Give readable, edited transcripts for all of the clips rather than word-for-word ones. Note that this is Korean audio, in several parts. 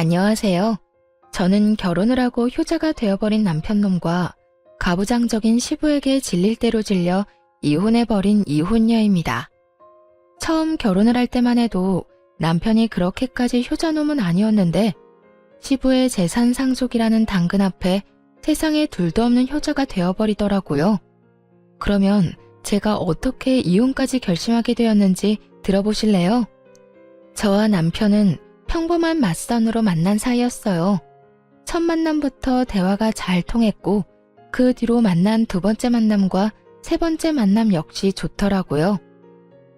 안녕하세요. 저는 결혼을 하고 효자가 되어버린 남편놈과 가부장적인 시부에게 질릴 대로 질려 이혼해버린 이혼녀입니다. 처음 결혼을 할 때만 해도 남편이 그렇게까지 효자놈은 아니었는데 시부의 재산 상속이라는 당근 앞에 세상에 둘도 없는 효자가 되어버리더라고요. 그러면 제가 어떻게 이혼까지 결심하게 되었는지 들어보실래요? 저와 남편은 평범한 맞선으로 만난 사이였어요. 첫 만남부터 대화가 잘 통했고 그 뒤로 만난 두 번째 만남과 세 번째 만남 역시 좋더라고요.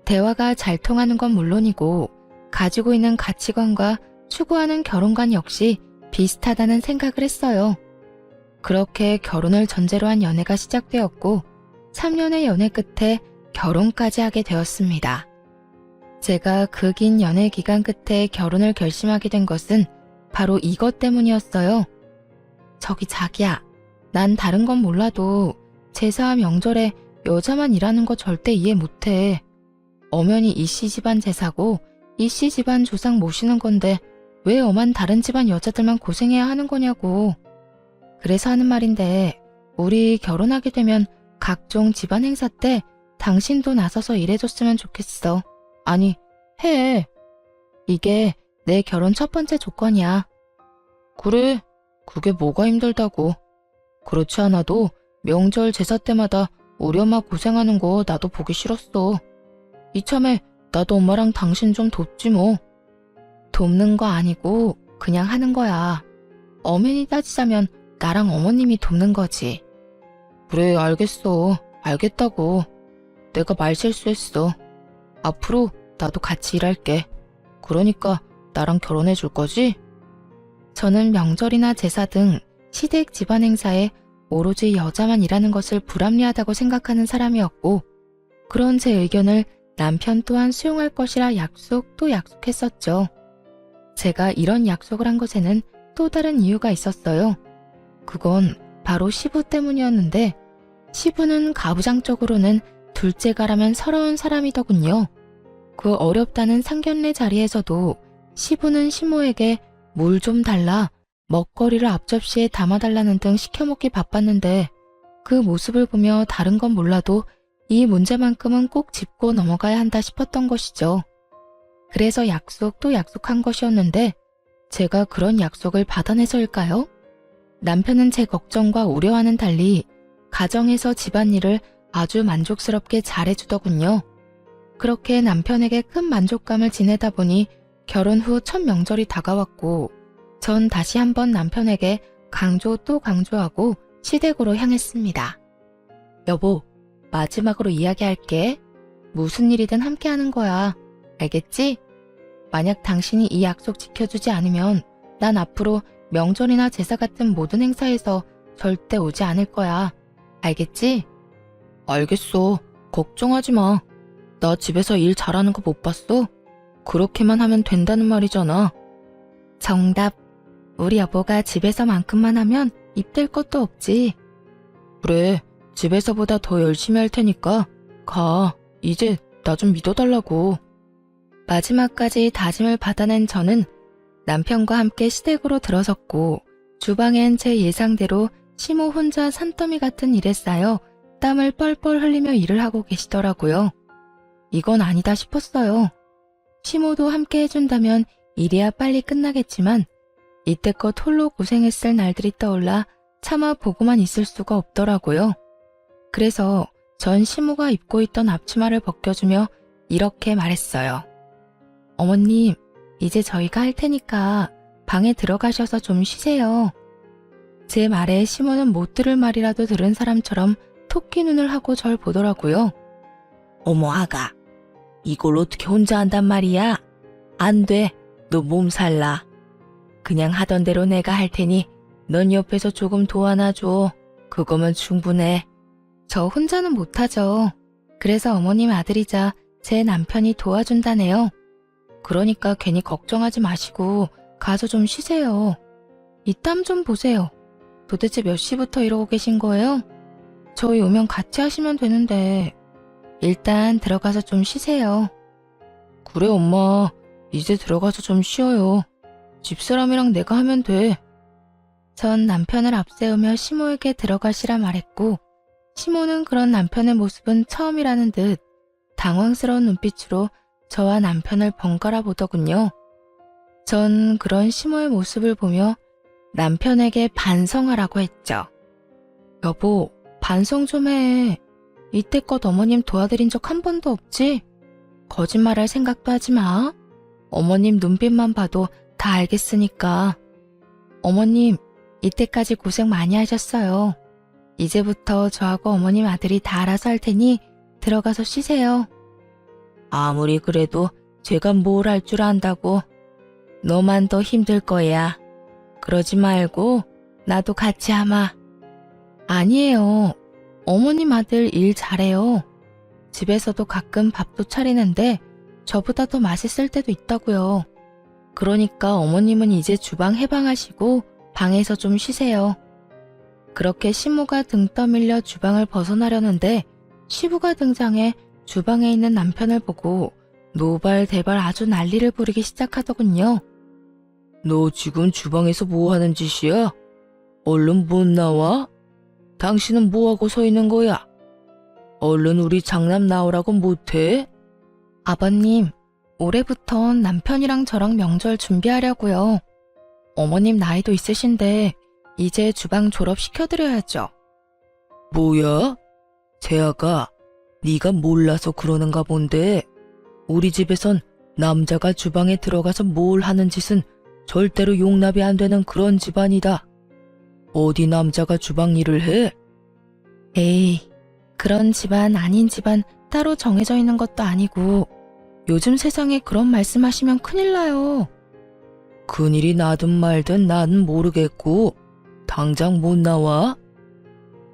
대화가 잘 통하는 건 물론이고 가지고 있는 가치관과 추구하는 결혼관 역시 비슷하다는 생각을 했어요. 그렇게 결혼을 전제로 한 연애가 시작되었고 3년의 연애 끝에 결혼까지 하게 되었습니다. 제가 그 긴 연애 기간 끝에 결혼을 결심하게 된 것은 바로 이것 때문이었어요. 저기 자기야, 난 다른 건 몰라도 제사와 명절에 여자만 일하는 거 절대 이해 못해. 엄연히 이씨 집안 제사고 이씨 집안 조상 모시는 건데 왜 엄한 다른 집안 여자들만 고생해야 하는 거냐고. 그래서 하는 말인데 우리 결혼하게 되면 각종 집안 행사 때 당신도 나서서 일해줬으면 좋겠어. 아니, 해. 이게 내 결혼 첫 번째 조건이야. 그래, 그게 뭐가 힘들다고. 그렇지 않아도 명절 제사 때마다 우리 엄마 고생하는 거 나도 보기 싫었어. 이참에 나도 엄마랑 당신 좀 돕지 뭐. 돕는 거 아니고 그냥 하는 거야. 엄연히 따지자면 나랑 어머님이 돕는 거지. 그래, 알겠어. 알겠다고. 내가 말 실수했어. 앞으로 나도 같이 일할게. 그러니까 나랑 결혼해 줄 거지? 저는 명절이나 제사 등 시댁 집안 행사에 오로지 여자만 일하는 것을 불합리하다고 생각하는 사람이었고 그런 제 의견을 남편 또한 수용할 것이라 약속도 약속했었죠. 제가 이런 약속을 한 것에는 또 다른 이유가 있었어요. 그건 바로 시부 때문이었는데 시부는 가부장적으로는 둘째가라면 서러운 사람이더군요. 그 어렵다는 상견례 자리에서도 시부는 시모에게 물 좀 달라, 먹거리를 앞접시에 담아달라는 등 시켜먹기 바빴는데 그 모습을 보며 다른 건 몰라도 이 문제만큼은 꼭 짚고 넘어가야 한다 싶었던 것이죠. 그래서 약속도 약속한 것이었는데 제가 그런 약속을 받아내서일까요? 남편은 제 걱정과 우려와는 달리 가정에서 집안일을 아주 만족스럽게 잘해주더군요. 그렇게 남편에게 큰 만족감을 지내다 보니 결혼 후 첫 명절이 다가왔고 전 다시 한번 남편에게 강조 또 강조하고 시댁으로 향했습니다. 여보, 마지막으로 이야기할게. 무슨 일이든 함께 하는 거야. 알겠지? 만약 당신이 이 약속 지켜주지 않으면 난 앞으로 명절이나 제사 같은 모든 행사에서 절대 오지 않을 거야. 알겠지? 알겠어. 걱정하지 마. 나 집에서 일 잘하는 거 못 봤어? 그렇게만 하면 된다는 말이잖아. 정답. 우리 여보가 집에서만큼만 하면 입댈 것도 없지. 그래, 집에서보다 더 열심히 할 테니까 가. 이제 나 좀 믿어달라고. 마지막까지 다짐을 받아낸 저는 남편과 함께 시댁으로 들어섰고 주방엔 제 예상대로 시모 혼자 산더미 같은 일에 쌓여 땀을 뻘뻘 흘리며 일을 하고 계시더라고요. 이건 아니다 싶었어요. 시모도 함께 해준다면 일이야 빨리 끝나겠지만 이때껏 홀로 고생했을 날들이 떠올라 차마 보고만 있을 수가 없더라고요. 그래서 전 시모가 입고 있던 앞치마를 벗겨주며 이렇게 말했어요. 어머님, 이제 저희가 할 테니까 방에 들어가셔서 좀 쉬세요. 제 말에 시모는 못 들을 말이라도 들은 사람처럼 토끼 눈을 하고 절 보더라고요. 어머 아가, 이걸 어떻게 혼자 한단 말이야? 안 돼, 너 몸살나. 그냥 하던 대로 내가 할 테니 넌 옆에서 조금 도와놔줘. 그거면 충분해. 저 혼자는 못하죠. 그래서 어머님 아들이자 제 남편이 도와준다네요. 그러니까 괜히 걱정하지 마시고 가서 좀 쉬세요. 이 땀 좀 보세요. 도대체 몇 시부터 이러고 계신 거예요? 저희 오면 같이 하시면 되는데. 일단 들어가서 좀 쉬세요. 그래 엄마, 이제 들어가서 좀 쉬어요. 집사람이랑 내가 하면 돼. 전 남편을 앞세우며 시모에게 들어가시라 말했고, 시모는 그런 남편의 모습은 처음이라는 듯 당황스러운 눈빛으로 저와 남편을 번갈아 보더군요. 전 그런 시모의 모습을 보며 남편에게 반성하라고 했죠. 여보, 반성 좀 해. 이때껏 어머님 도와드린 적 한 번도 없지? 거짓말할 생각도 하지 마. 어머님 눈빛만 봐도 다 알겠으니까. 어머님, 이때까지 고생 많이 하셨어요. 이제부터 저하고 어머님 아들이 다 알아서 할 테니 들어가서 쉬세요. 아무리 그래도 제가 뭘 할 줄 안다고. 너만 더 힘들 거야. 그러지 말고 나도 같이 하마. 아니에요. 어머님 아들 일 잘해요. 집에서도 가끔 밥도 차리는데 저보다 더 맛있을 때도 있다고요. 그러니까 어머님은 이제 주방 해방하시고 방에서 좀 쉬세요. 그렇게 시모가 등 떠밀려 주방을 벗어나려는데 시부가 등장해 주방에 있는 남편을 보고 노발대발 아주 난리를 부리기 시작하더군요. 너 지금 주방에서 뭐 하는 짓이야? 얼른 못 나와? 당신은 뭐하고 서 있는 거야? 얼른 우리 장남 나오라고 못해? 아버님, 올해부턴 남편이랑 저랑 명절 준비하려고요. 어머님 나이도 있으신데 이제 주방 졸업시켜드려야죠. 뭐야? 재아가 네가 몰라서 그러는가 본데 우리 집에선 남자가 주방에 들어가서 뭘 하는 짓은 절대로 용납이 안 되는 그런 집안이다. 어디 남자가 주방 일을 해? 에이, 그런 집안 아닌 집안 따로 정해져 있는 것도 아니고 요즘 세상에 그런 말씀하시면 큰일 나요. 큰일이 나든 말든 나는 모르겠고 당장 못 나와?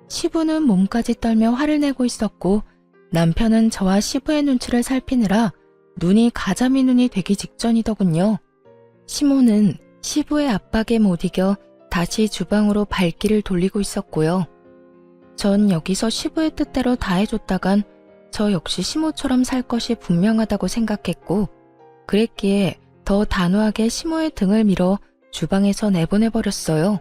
시부는 몸까지 떨며 화를 내고 있었고 남편은 저와 시부의 눈치를 살피느라 눈이 가자미 눈이 되기 직전이더군요. 시모는 시부의 압박에 못 이겨 다시 주방으로 발길을 돌리고 있었고요. 전 여기서 시부의 뜻대로 다 해줬다간 저 역시 시모처럼 살 것이 분명하다고 생각했고 그랬기에 더 단호하게 시모의 등을 밀어 주방에서 내보내버렸어요.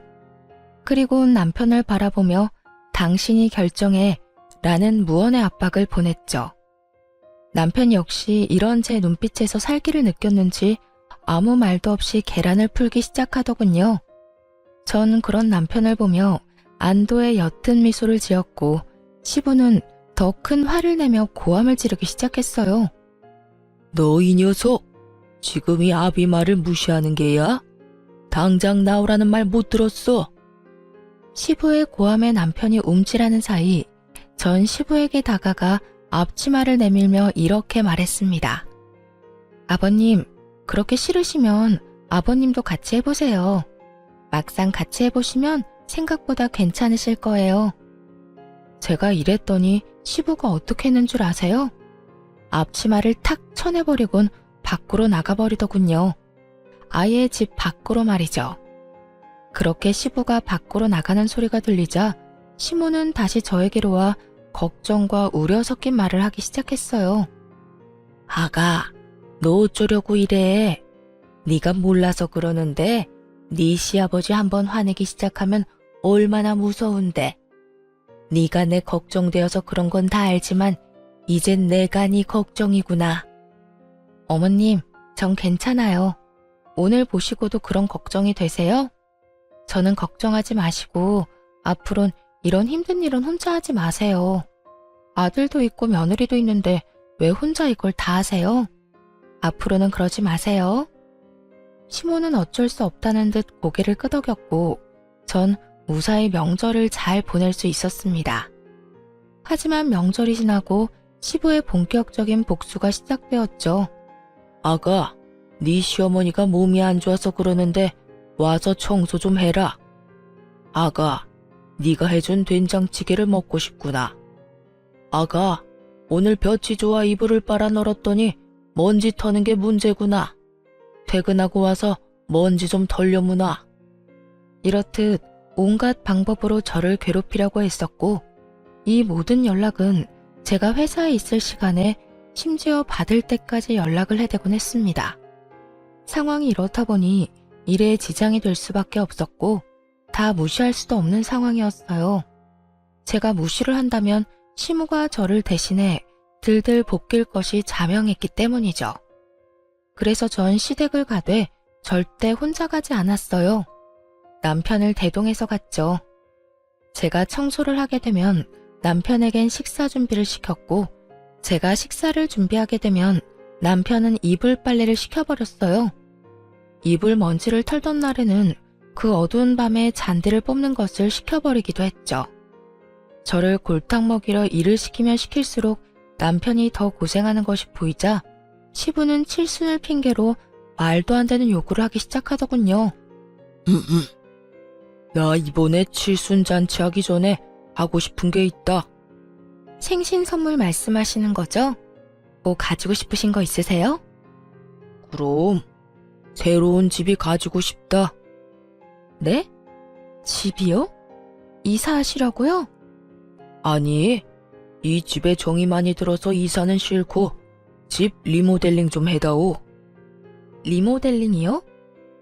그리고 남편을 바라보며 당신이 결정해 라는 무언의 압박을 보냈죠. 남편 역시 이런 제 눈빛에서 살기를 느꼈는지 아무 말도 없이 계란을 풀기 시작하더군요. 전 그런 남편을 보며 안도의 옅은 미소를 지었고 시부는 더 큰 화를 내며 고함을 지르기 시작했어요. 너 이 녀석, 지금 이 아비 말을 무시하는 게야? 당장 나오라는 말 못 들었어? 시부의 고함에 남편이 움찔하는 사이 전 시부에게 다가가 앞치마를 내밀며 이렇게 말했습니다. 아버님, 그렇게 싫으시면 아버님도 같이 해보세요. 막상 같이 해보시면 생각보다 괜찮으실 거예요. 제가 이랬더니 시부가 어떻게 했는 줄 아세요? 앞치마를 탁 쳐내버리곤 밖으로 나가버리더군요. 아예 집 밖으로 말이죠. 그렇게 시부가 밖으로 나가는 소리가 들리자 시모는 다시 저에게로 와 걱정과 우려 섞인 말을 하기 시작했어요. 아가, 너 어쩌려고 이래? 네가 몰라서 그러는데 네 시아버지 한번 화내기 시작하면 얼마나 무서운데. 네가 내 걱정되어서 그런 건 다 알지만 이젠 내가 네 걱정이구나. 어머님, 전 괜찮아요. 오늘 보시고도 그런 걱정이 되세요? 저는 걱정하지 마시고 앞으론 이런 힘든 일은 혼자 하지 마세요. 아들도 있고 며느리도 있는데 왜 혼자 이걸 다 하세요? 앞으로는 그러지 마세요. 시모는 어쩔 수 없다는 듯 고개를 끄덕였고 전 무사히 명절을 잘 보낼 수 있었습니다. 하지만 명절이 지나고 시부의 본격적인 복수가 시작되었죠. 아가, 네 시어머니가 몸이 안 좋아서 그러는데 와서 청소 좀 해라. 아가, 네가 해준 된장찌개를 먹고 싶구나. 아가, 오늘 볕이 좋아 이불을 빨아 널었더니 먼지 터는 게 문제구나. 퇴근하고 와서 먼지 좀 털려무나. 이렇듯 온갖 방법으로 저를 괴롭히려고 했었고 이 모든 연락은 제가 회사에 있을 시간에 심지어 받을 때까지 연락을 해대곤 했습니다. 상황이 이렇다 보니 일에 지장이 될 수밖에 없었고 다 무시할 수도 없는 상황이었어요. 제가 무시를 한다면 시무가 저를 대신해 들들 볶일 것이 자명했기 때문이죠. 그래서 전 시댁을 가되 절대 혼자 가지 않았어요. 남편을 대동해서 갔죠. 제가 청소를 하게 되면 남편에겐 식사 준비를 시켰고 제가 식사를 준비하게 되면 남편은 이불 빨래를 시켜버렸어요. 이불 먼지를 털던 날에는 그 어두운 밤에 잔디를 뽑는 것을 시켜버리기도 했죠. 저를 골탕 먹이려 일을 시키면 시킬수록 남편이 더 고생하는 것이 보이자 시부는 칠순을 핑계로 말도 안 되는 요구를 하기 시작하더군요. 나 이번에 칠순 잔치하기 전에 하고 싶은 게 있다. 생신 선물 말씀하시는 거죠? 뭐 가지고 싶으신 거 있으세요? 그럼 새로운 집이 가지고 싶다. 네? 집이요? 이사하시려고요? 아니, 이 집에 정이 많이 들어서 이사는 싫고 집 리모델링 좀 해다오. 리모델링이요?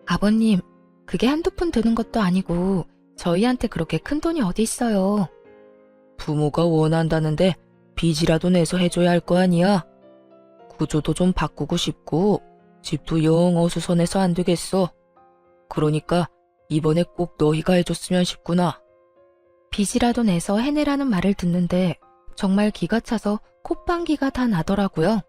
아버님, 그게 한두 푼 드는 것도 아니고 저희한테 그렇게 큰 돈이 어디 있어요. 부모가 원한다는데 빚이라도 내서 해줘야 할 거 아니야. 구조도 좀 바꾸고 싶고 집도 영 어수선해서 안 되겠어. 그러니까 이번에 꼭 너희가 해줬으면 싶구나. 빚이라도 내서 해내라는 말을 듣는데 정말 기가 차서 콧방귀가 다 나더라고요.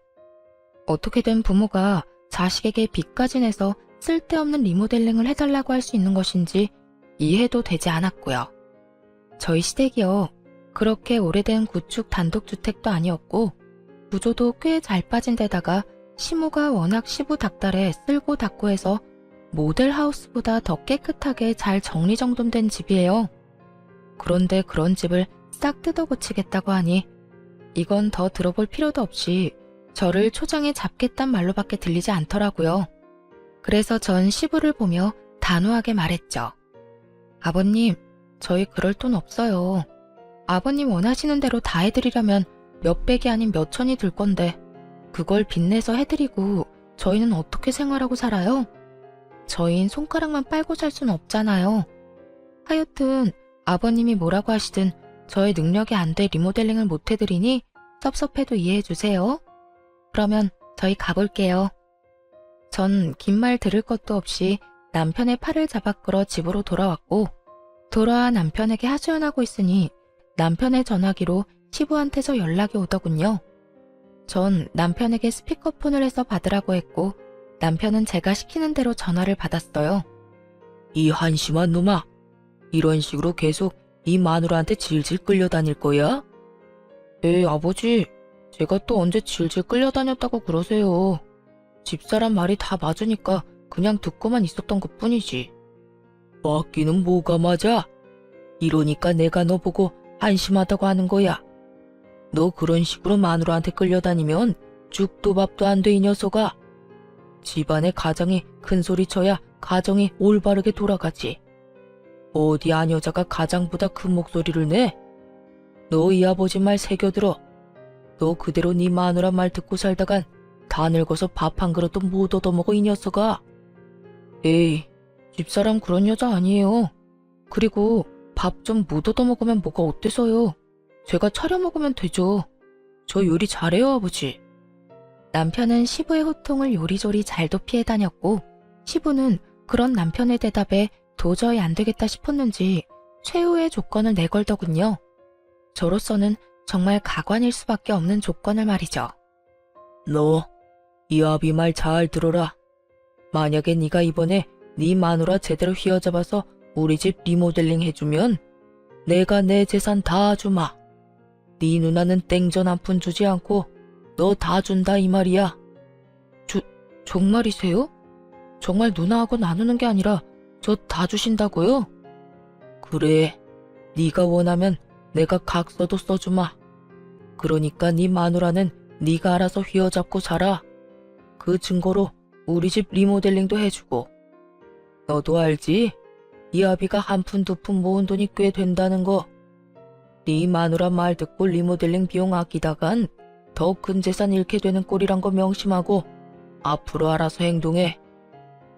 어떻게 된 부모가 자식에게 빚까지 내서 쓸데없는 리모델링을 해달라고 할 수 있는 것인지 이해도 되지 않았고요. 저희 시댁이요. 그렇게 오래된 구축 단독주택도 아니었고 구조도 꽤 잘 빠진 데다가 시모가 워낙 시부닥달해 쓸고 닦고 해서 모델하우스보다 더 깨끗하게 잘 정리정돈된 집이에요. 그런데 그런 집을 싹 뜯어 고치겠다고 하니 이건 더 들어볼 필요도 없이 저를 초장에 잡겠단 말로밖에 들리지 않더라고요. 그래서 전 시부를 보며 단호하게 말했죠. 아버님, 저희 그럴 돈 없어요. 아버님 원하시는 대로 다 해드리려면 몇백이 아닌 몇천이 들 건데 그걸 빚내서 해드리고 저희는 어떻게 생활하고 살아요? 저희는 손가락만 빨고 살 수는 없잖아요. 하여튼 아버님이 뭐라고 하시든 저의 능력이 안 돼 리모델링을 못 해드리니 섭섭해도 이해해주세요. 그러면 저희 가볼게요. 전 긴 말 들을 것도 없이 남편의 팔을 잡아 끌어 집으로 돌아왔고 돌아와 남편에게 하소연하고 있으니 남편의 전화기로 시부한테서 연락이 오더군요. 전 남편에게 스피커폰을 해서 받으라고 했고 남편은 제가 시키는 대로 전화를 받았어요. 이 한심한 놈아, 이런 식으로 계속 이 마누라한테 질질 끌려다닐 거야? 에이 아버지, 제가 또 언제 질질 끌려다녔다고 그러세요. 집사람 말이 다 맞으니까 그냥 듣고만 있었던 것뿐이지. 맞기는 뭐가 맞아? 이러니까 내가 너 보고 한심하다고 하는 거야. 너 그런 식으로 마누라한테 끌려다니면 죽도 밥도 안 돼 이 녀석아. 집안의 가장이 큰 소리 쳐야 가정이 올바르게 돌아가지. 어디 안 여자가 가장보다 큰 목소리를 내? 너 이 아버지 말 새겨들어. 너 그대로 네 마누라 말 듣고 살다간 다 늙어서 밥 한 그릇도 못 얻어먹어 이 녀석아. 에이, 집사람 그런 여자 아니에요. 그리고 밥 좀 못 얻어먹으면 뭐가 어때서요. 제가 차려 먹으면 되죠. 저 요리 잘해요 아버지. 남편은 시부의 호통을 요리조리 잘도 피해 다녔고 시부는 그런 남편의 대답에 도저히 안 되겠다 싶었는지 최후의 조건을 내걸더군요. 저로서는 정말 가관일 수밖에 없는 조건을 말이죠. 너, 이 아비 말 잘 들어라. 만약에 네가 이번에 네 마누라 제대로 휘어잡아서 우리 집 리모델링 해주면 내가 내 재산 다 주마. 네 누나는 땡전 한 푼 주지 않고 너 다 준다 이 말이야. 정말이세요? 정말 누나하고 나누는 게 아니라 저 다 주신다고요? 그래, 네가 원하면 내가 각서도 써주마. 그러니까 네 마누라는 네가 알아서 휘어잡고 살아. 그 증거로 우리 집 리모델링도 해주고. 너도 알지? 이 아비가 한 푼 두 푼 모은 돈이 꽤 된다는 거. 네 마누라 말 듣고 리모델링 비용 아끼다간 더 큰 재산 잃게 되는 꼴이란 거 명심하고 앞으로 알아서 행동해.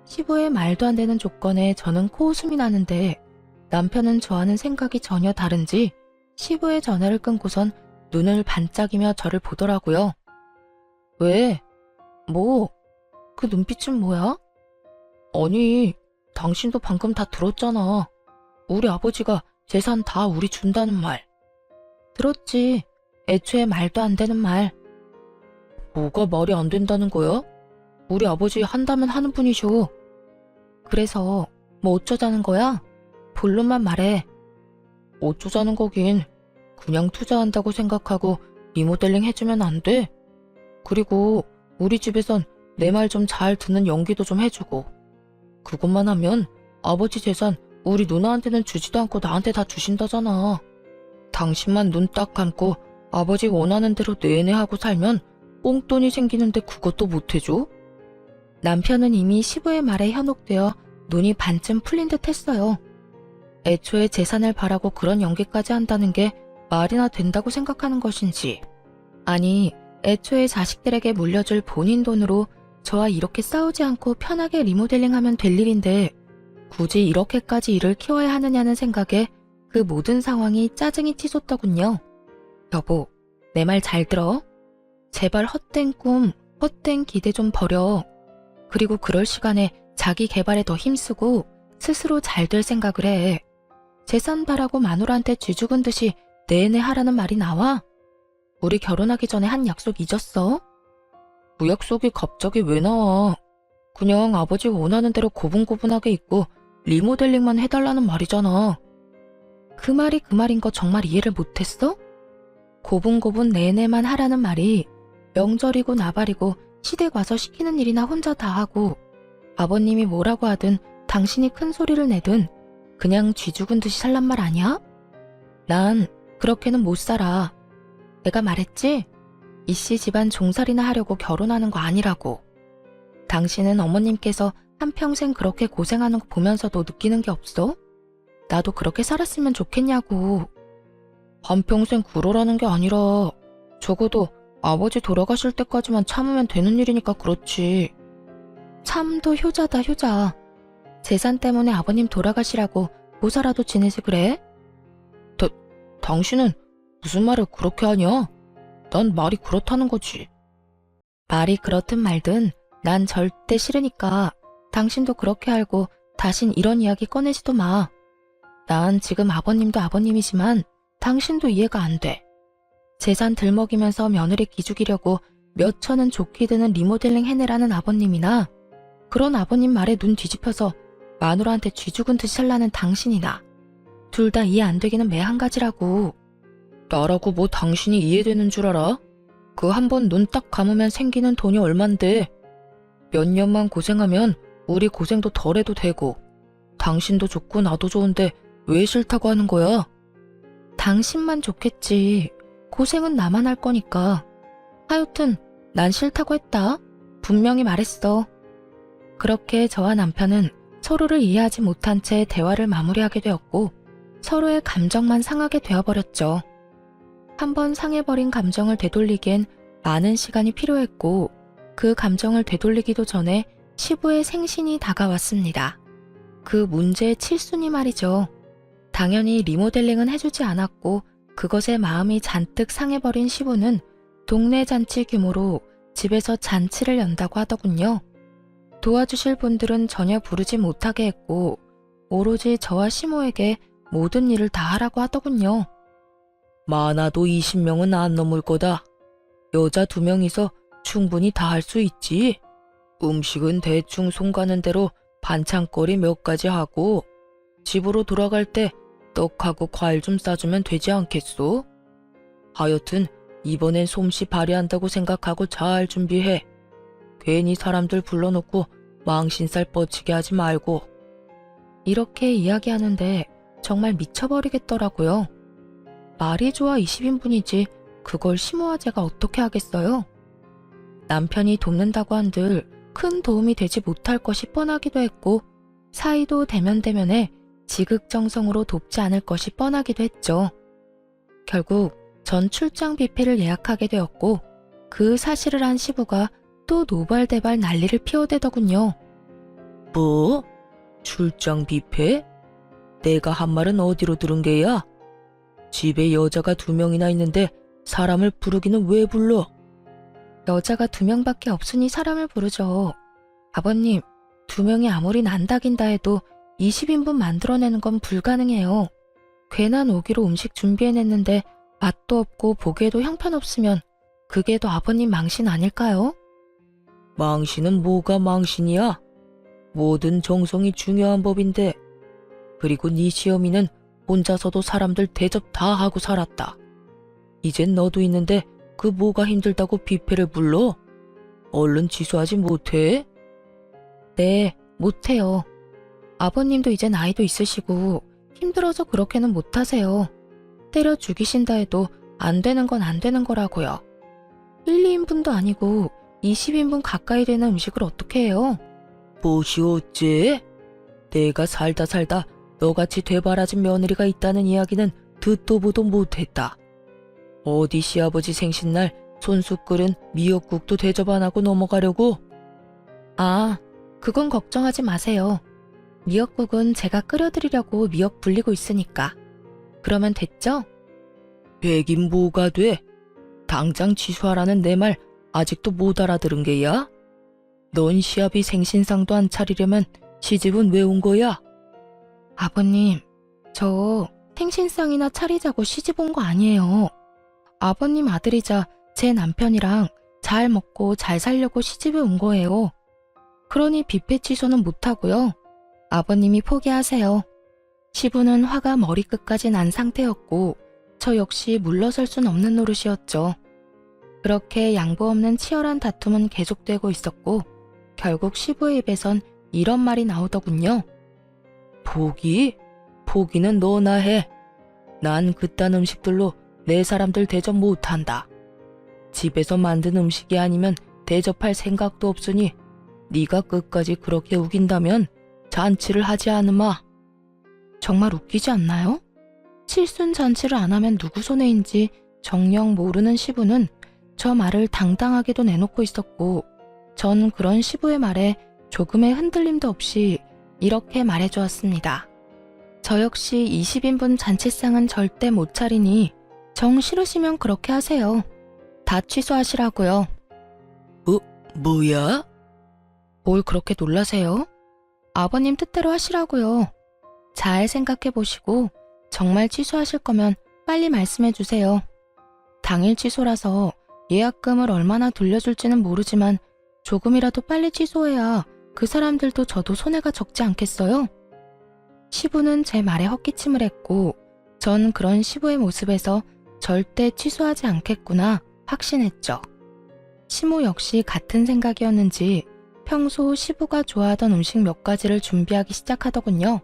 시부의 말도 안 되는 조건에 저는 코웃음이 나는데 남편은 저와는 생각이 전혀 다른지 시부의 전화를 끊고선 눈을 반짝이며 저를 보더라고요. 왜? 뭐? 그 눈빛은 뭐야? 아니, 당신도 방금 다 들었잖아. 우리 아버지가 재산 다 우리 준다는 말. 들었지. 애초에 말도 안 되는 말. 뭐가 말이 안 된다는 거야? 우리 아버지 한다면 하는 분이셔. 그래서 뭐 어쩌자는 거야? 본론만 말해. 어쩌자는 거긴 그냥 투자한다고 생각하고 리모델링 해주면 안 돼? 그리고 우리 집에선 내 말 좀 잘 듣는 연기도 좀 해주고 그것만 하면 아버지 재산 우리 누나한테는 주지도 않고 나한테 다 주신다잖아. 당신만 눈 딱 감고 아버지 원하는 대로 내내 하고 살면 뽕돈이 생기는데 그것도 못 해줘? 남편은 이미 시부의 말에 현혹되어 눈이 반쯤 풀린 듯 했어요. 애초에 재산을 바라고 그런 연기까지 한다는 게 말이나 된다고 생각하는 것인지, 아니 애초에 자식들에게 물려줄 본인 돈으로 저와 이렇게 싸우지 않고 편하게 리모델링하면 될 일인데 굳이 이렇게까지 일을 키워야 하느냐는 생각에 그 모든 상황이 짜증이 치솟더군요. 여보, 내 말 잘 들어? 제발 헛된 꿈, 헛된 기대 좀 버려. 그리고 그럴 시간에 자기 개발에 더 힘쓰고 스스로 잘 될 생각을 해. 재산 바라고 마누라한테 쥐죽은 듯이 내내 하라는 말이 나와? 우리 결혼하기 전에 한 약속 잊었어? 그 약속이 갑자기 왜 나와? 그냥 아버지가 원하는 대로 고분고분하게 입고 리모델링만 해달라는 말이잖아. 그 말이 그 말인 거 정말 이해를 못했어? 고분고분 내내만 하라는 말이 명절이고 나발이고 시댁 와서 시키는 일이나 혼자 다 하고 아버님이 뭐라고 하든 당신이 큰 소리를 내든 그냥 쥐죽은 듯이 살란 말 아니야? 난 그렇게는 못 살아. 내가 말했지? 이씨 집안 종살이나 하려고 결혼하는 거 아니라고. 당신은 어머님께서 한평생 그렇게 고생하는 거 보면서도 느끼는 게 없어? 나도 그렇게 살았으면 좋겠냐고. 한평생 그러라는 게 아니라 적어도 아버지 돌아가실 때까지만 참으면 되는 일이니까 그렇지. 참도 효자다 효자. 재산 때문에 아버님 돌아가시라고 모사라도 지내지 그래? 당신은 무슨 말을 그렇게 하냐? 난 말이 그렇다는 거지. 말이 그렇든 말든 난 절대 싫으니까 당신도 그렇게 알고 다신 이런 이야기 꺼내지도 마. 난 지금 아버님도 아버님이지만 당신도 이해가 안 돼. 재산 들먹이면서 며느리 기죽이려고 몇 천은 좋게 드는 리모델링 해내라는 아버님이나 그런 아버님 말에 눈 뒤집혀서 마누라한테 쥐죽은 듯이 살라는 당신이나 둘 다 이해 안 되기는 매 한 가지라고. 나라고 뭐 당신이 이해되는 줄 알아? 그 한 번 눈 딱 감으면 생기는 돈이 얼만데. 몇 년만 고생하면 우리 고생도 덜 해도 되고 당신도 좋고 나도 좋은데 왜 싫다고 하는 거야? 당신만 좋겠지. 고생은 나만 할 거니까. 하여튼 난 싫다고 했다. 분명히 말했어. 그렇게 저와 남편은 서로를 이해하지 못한 채 대화를 마무리하게 되었고 서로의 감정만 상하게 되어버렸죠. 한번 상해버린 감정을 되돌리기엔 많은 시간이 필요했고 그 감정을 되돌리기도 전에 시부의 생신이 다가왔습니다. 그 문제의 칠순이 말이죠. 당연히 리모델링은 해주지 않았고 그것에 마음이 잔뜩 상해버린 시부는 동네 잔치 규모로 집에서 잔치를 연다고 하더군요. 도와주실 분들은 전혀 부르지 못하게 했고 오로지 저와 시모에게 모든 일을 다 하라고 하더군요. 많아도 20명은 안 넘을 거다. 여자 2명이서 충분히 다 할 수 있지. 음식은 대충 손 가는 대로 반찬거리 몇 가지 하고 집으로 돌아갈 때 떡하고 과일 좀 싸주면 되지 않겠소? 하여튼 이번엔 솜씨 발휘한다고 생각하고 잘 준비해. 괜히 사람들 불러놓고 망신살 뻗치게 하지 말고. 이렇게 이야기하는데 정말 미쳐버리겠더라고요. 말이 좋아 20인분이지 그걸 시모아제가 어떻게 하겠어요? 남편이 돕는다고 한들 큰 도움이 되지 못할 것이 뻔하기도 했고 사이도 대면대면에 지극정성으로 돕지 않을 것이 뻔하기도 했죠. 결국 전 출장 뷔페를 예약하게 되었고 그 사실을 안 시부가 또 노발대발 난리를 피워대더군요. 뭐? 출장 뷔페? 내가 한 말은 어디로 들은 게야? 집에 여자가 2명이나 있는데 사람을 부르기는 왜 불러? 여자가 2명밖에 없으니 사람을 부르죠. 아버님, 2명이 아무리 난다긴다 해도 20인분 만들어내는 건 불가능해요. 괜한 오기로 음식 준비해냈는데 맛도 없고 보기에도 형편없으면 그게 더 아버님 망신 아닐까요? 망신은 뭐가 망신이야? 모든 정성이 중요한 법인데. 그리고 네 시어미는 혼자서도 사람들 대접 다 하고 살았다. 이젠 너도 있는데 그 뭐가 힘들다고 뷔페를 불러? 얼른 취소하지 못해? 네, 못해요. 아버님도 이제 나이도 있으시고 힘들어서 그렇게는 못하세요. 때려 죽이신다 해도 안 되는 건 안 되는 거라고요. 1, 2인분도 아니고 20인분 가까이 되는 음식을 어떻게 해요? 무엇이 어째? 내가 살다 너같이 되바라진 며느리가 있다는 이야기는 듣도 보도 못했다. 어디 시아버지 생신날 손수 끓은 미역국도 대접 안 하고 넘어가려고? 아, 그건 걱정하지 마세요. 미역국은 제가 끓여드리려고 미역 불리고 있으니까. 그러면 됐죠? 되긴 뭐가 돼? 당장 취소하라는 내 말 아직도 못 알아들은 게야? 넌 시아비 생신상도 안 차리려면 시집은 왜 온 거야? 아버님, 저 생신상이나 차리자고 시집 온 거 아니에요. 아버님 아들이자 제 남편이랑 잘 먹고 잘 살려고 시집에 온 거예요. 그러니 뷔페 취소는 못하고요. 아버님이 포기하세요. 시부는 화가 머리끝까지 난 상태였고 저 역시 물러설 순 없는 노릇이었죠. 그렇게 양보 없는 치열한 다툼은 계속되고 있었고 결국 시부의 입에선 이런 말이 나오더군요. 포기? 포기는 너나 해. 난 그딴 음식들로 내 사람들 대접 못한다. 집에서 만든 음식이 아니면 대접할 생각도 없으니 네가 끝까지 그렇게 우긴다면 잔치를 하지 않으마. 정말 웃기지 않나요? 칠순 잔치를 안 하면 누구 손해인지 정녕 모르는 시부는 저 말을 당당하게도 내놓고 있었고 전 그런 시부의 말에 조금의 흔들림도 없이 이렇게 말해주었습니다. 저 역시 20인분 잔치상은 절대 못 차리니 정 싫으시면 그렇게 하세요. 다 취소하시라고요. 뭐야? 뭘 그렇게 놀라세요? 아버님 뜻대로 하시라고요. 잘 생각해 보시고 정말 취소하실 거면 빨리 말씀해 주세요. 당일 취소라서 예약금을 얼마나 돌려줄지는 모르지만 조금이라도 빨리 취소해야 그 사람들도 저도 손해가 적지 않겠어요? 시부는 제 말에 헛기침을 했고 전 그런 시부의 모습에서 절대 취소하지 않겠구나 확신했죠. 시모 역시 같은 생각이었는지 평소 시부가 좋아하던 음식 몇 가지를 준비하기 시작하더군요.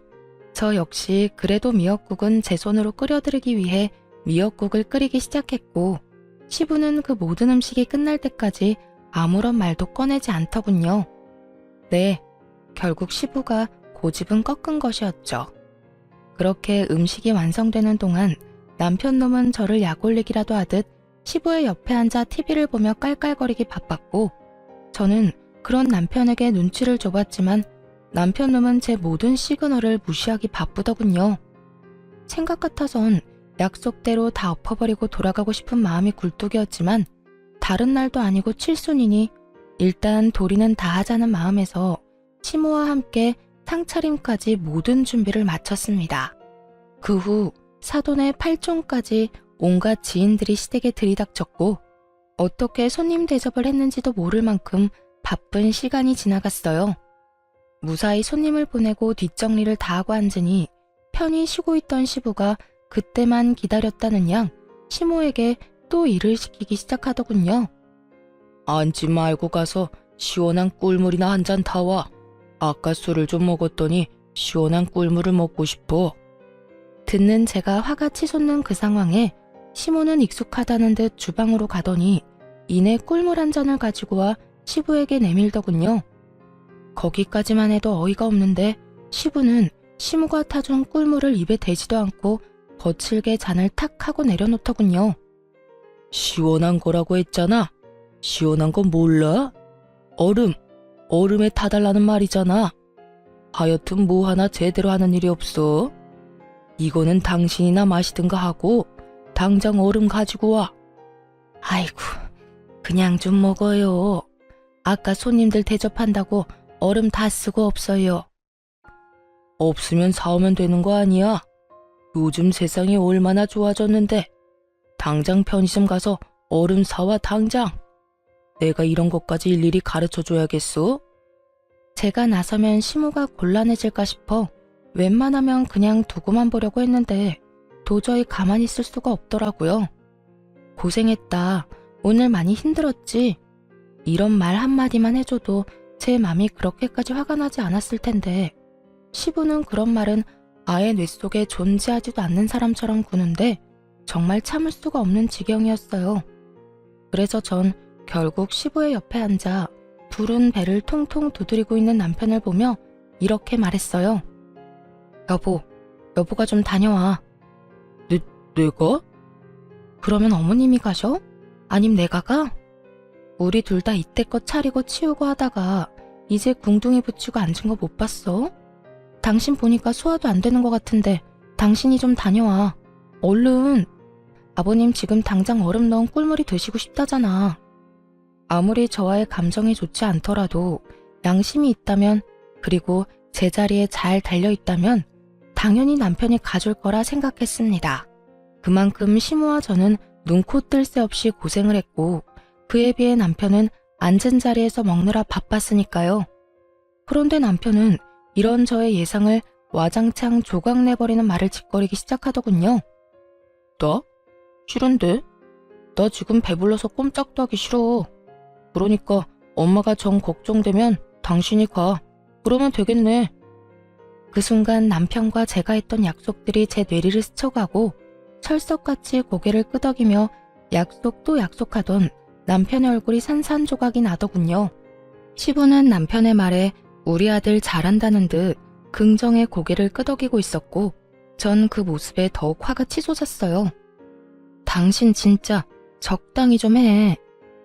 저 역시 그래도 미역국은 제 손으로 끓여드리기 위해 미역국을 끓이기 시작했고 시부는 그 모든 음식이 끝날 때까지 아무런 말도 꺼내지 않더군요. 네, 결국 시부가 고집은 꺾은 것이었죠. 그렇게 음식이 완성되는 동안 남편놈은 저를 약올리기라도 하듯 시부의 옆에 앉아 TV를 보며 깔깔거리기 바빴고 저는 그런 남편에게 눈치를 줘봤지만 남편놈은 제 모든 시그널을 무시하기 바쁘더군요. 생각 같아선 약속대로 다 엎어버리고 돌아가고 싶은 마음이 굴뚝이었지만 다른 날도 아니고 칠순이니 일단 도리는 다 하자는 마음에서 시모와 함께 상차림까지 모든 준비를 마쳤습니다. 그 후 사돈의 팔종까지 온갖 지인들이 시댁에 들이닥쳤고 어떻게 손님 대접을 했는지도 모를 만큼 바쁜 시간이 지나갔어요. 무사히 손님을 보내고 뒷정리를 다 하고 앉으니 편히 쉬고 있던 시부가 그때만 기다렸다는 양 시모에게 또 일을 시키기 시작하더군요. 앉지 말고 가서 시원한 꿀물이나 한 잔 타와. 아까 술을 좀 먹었더니 시원한 꿀물을 먹고 싶어. 듣는 제가 화가 치솟는 그 상황에 시모는 익숙하다는 듯 주방으로 가더니 이내 꿀물 한 잔을 가지고 와 시부에게 내밀더군요. 거기까지만 해도 어이가 없는데 시부는 시모가 타준 꿀물을 입에 대지도 않고 거칠게 잔을 탁 하고 내려놓더군요. 시원한 거라고 했잖아. 시원한 건 몰라? 얼음에 타달라는 말이잖아. 하여튼 뭐 하나 제대로 하는 일이 없어. 이거는 당신이나 마시든가 하고 당장 얼음 가지고 와. 아이고, 그냥 좀 먹어요. 아까 손님들 대접한다고 얼음 다 쓰고 없어요. 없으면 사오면 되는 거 아니야? 요즘 세상이 얼마나 좋아졌는데. 당장 편의점 가서 얼음 사와 당장. 내가 이런 것까지 일일이 가르쳐줘야겠어? 제가 나서면 시무가 곤란해질까 싶어 웬만하면 그냥 두고만 보려고 했는데 도저히 가만히 있을 수가 없더라고요. 고생했다. 오늘 많이 힘들었지. 이런 말 한마디만 해줘도 제 맘이 그렇게까지 화가 나지 않았을 텐데 시부는 그런 말은 아예 뇌 속에 존재하지도 않는 사람처럼 구는데 정말 참을 수가 없는 지경이었어요. 그래서 전 결국 시부의 옆에 앉아 부른 배를 통통 두드리고 있는 남편을 보며 이렇게 말했어요. 여보가 좀 다녀와. 내가? 그러면 어머님이 가셔? 아님 내가 가? 우리 둘 다 이때껏 차리고 치우고 하다가 이제 궁둥이 붙이고 앉은 거 못 봤어? 당신 보니까 소화도 안 되는 것 같은데 당신이 좀 다녀와. 얼른. 아버님 지금 당장 얼음 넣은 꿀물이 드시고 싶다잖아. 아무리 저와의 감정이 좋지 않더라도 양심이 있다면 그리고 제자리에 잘 달려있다면 당연히 남편이 가줄 거라 생각했습니다. 그만큼 시무와 저는 눈코 뜰 새 없이 고생을 했고 그에 비해 남편은 앉은 자리에서 먹느라 바빴으니까요. 그런데 남편은 이런 저의 예상을 와장창 조각내버리는 말을 짓거리기 시작하더군요. 나? 싫은데? 나 지금 배불러서 꼼짝도 하기 싫어. 그러니까 엄마가 정 걱정되면 당신이 가. 그러면 되겠네. 그 순간 남편과 제가 했던 약속들이 제 뇌리를 스쳐가고 철석같이 고개를 끄덕이며 약속 또 약속하던 남편의 얼굴이 산산조각이 나더군요. 시부는 남편의 말에 우리 아들 잘한다는 듯 긍정의 고개를 끄덕이고 있었고 전 그 모습에 더욱 화가 치솟았어요. 당신 진짜 적당히 좀 해.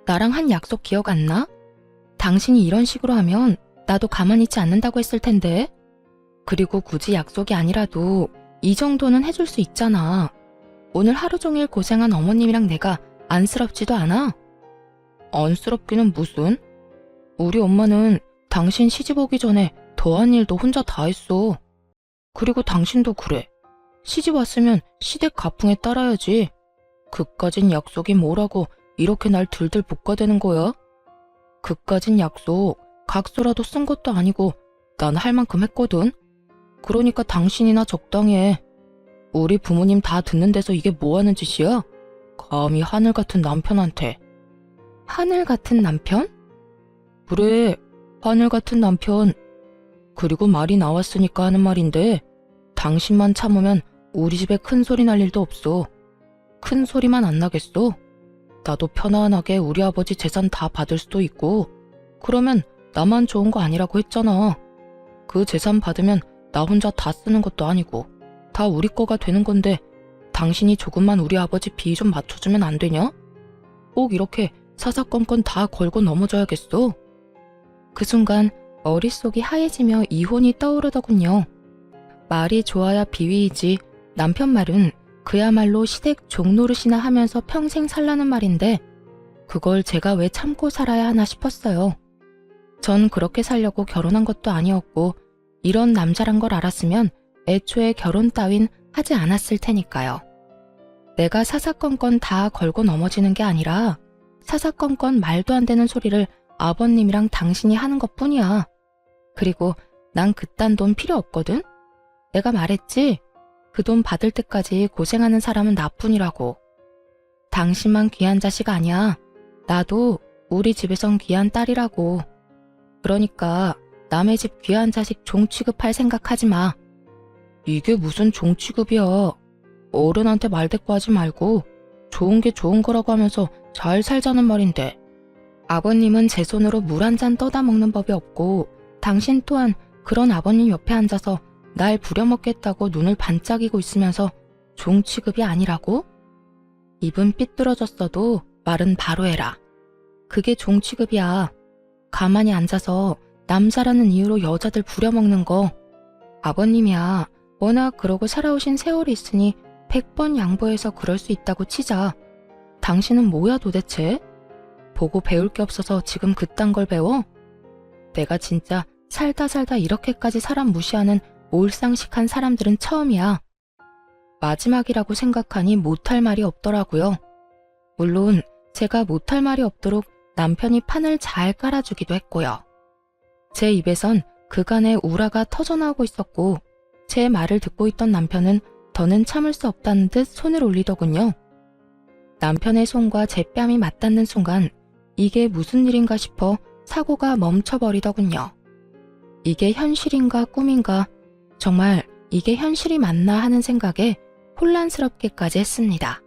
나랑 한 약속 기억 안 나? 당신이 이런 식으로 하면 나도 가만히 있지 않는다고 했을 텐데. 그리고 굳이 약속이 아니라도 이 정도는 해줄 수 있잖아. 오늘 하루 종일 고생한 어머님이랑 내가 안쓰럽지도 않아? 안쓰럽기는 무슨? 우리 엄마는 당신 시집 오기 전에 더한 일도 혼자 다 했어. 그리고 당신도 그래. 시집 왔으면 시댁 가풍에 따라야지. 그까진 약속이 뭐라고 이렇게 날 들들 볶아대는 거야? 그까진 약속 각서라도 쓴 것도 아니고 난 할 만큼 했거든. 그러니까 당신이나 적당히 해. 우리 부모님 다 듣는 데서 이게 뭐 하는 짓이야? 감히 하늘 같은 남편한테. 하늘 같은 남편? 그래, 하늘 같은 남편. 그리고 말이 나왔으니까 하는 말인데 당신만 참으면 우리 집에 큰 소리 날 일도 없어. 큰 소리만 안 나겠어? 나도 편안하게 우리 아버지 재산 다 받을 수도 있고 그러면 나만 좋은 거 아니라고 했잖아. 그 재산 받으면 나 혼자 다 쓰는 것도 아니고 다 우리 거가 되는 건데 당신이 조금만 우리 아버지 비위 좀 맞춰주면 안 되냐? 꼭 이렇게 사사건건 다 걸고 넘어져야겠어? 그 순간 머릿속이 하얘지며 이혼이 떠오르더군요. 말이 좋아야 비위이지 남편 말은 그야말로 시댁 종노릇이나 하면서 평생 살라는 말인데 그걸 제가 왜 참고 살아야 하나 싶었어요. 전 그렇게 살려고 결혼한 것도 아니었고 이런 남자란 걸 알았으면 애초에 결혼 따윈 하지 않았을 테니까요. 내가 사사건건 다 걸고 넘어지는 게 아니라 사사건건 말도 안 되는 소리를 아버님이랑 당신이 하는 것뿐이야. 그리고 난 그딴 돈 필요 없거든? 내가 말했지? 그 돈 받을 때까지 고생하는 사람은 나뿐이라고. 당신만 귀한 자식 아니야. 나도 우리 집에선 귀한 딸이라고. 그러니까 남의 집 귀한 자식 종 취급할 생각하지 마. 이게 무슨 종 취급이야. 어른한테 말대꾸하지 말고 좋은 게 좋은 거라고 하면서 잘 살자는 말인데. 아버님은 제 손으로 물 한 잔 떠다 먹는 법이 없고 당신 또한 그런 아버님 옆에 앉아서 날 부려먹겠다고 눈을 반짝이고 있으면서 종 취급이 아니라고? 입은 삐뚤어졌어도 말은 바로 해라. 그게 종 취급이야. 가만히 앉아서 남자라는 이유로 여자들 부려먹는 거. 아버님이야. 워낙 그러고 살아오신 세월이 있으니 100번 양보해서 그럴 수 있다고 치자. 당신은 뭐야 도대체? 보고 배울 게 없어서 지금 그딴 걸 배워? 내가 진짜 살다 이렇게까지 사람 무시하는 몰상식한 사람들은 처음이야. 마지막이라고 생각하니 못할 말이 없더라고요. 물론 제가 못할 말이 없도록 남편이 판을 잘 깔아주기도 했고요. 제 입에선 그간의 우라가 터져나오고 있었고 제 말을 듣고 있던 남편은 더는 참을 수 없다는 듯 손을 올리더군요. 남편의 손과 제 뺨이 맞닿는 순간 이게 무슨 일인가 싶어 사고가 멈춰버리더군요. 이게 현실인가 꿈인가, 정말 이게 현실이 맞나 하는 생각에 혼란스럽게까지 했습니다.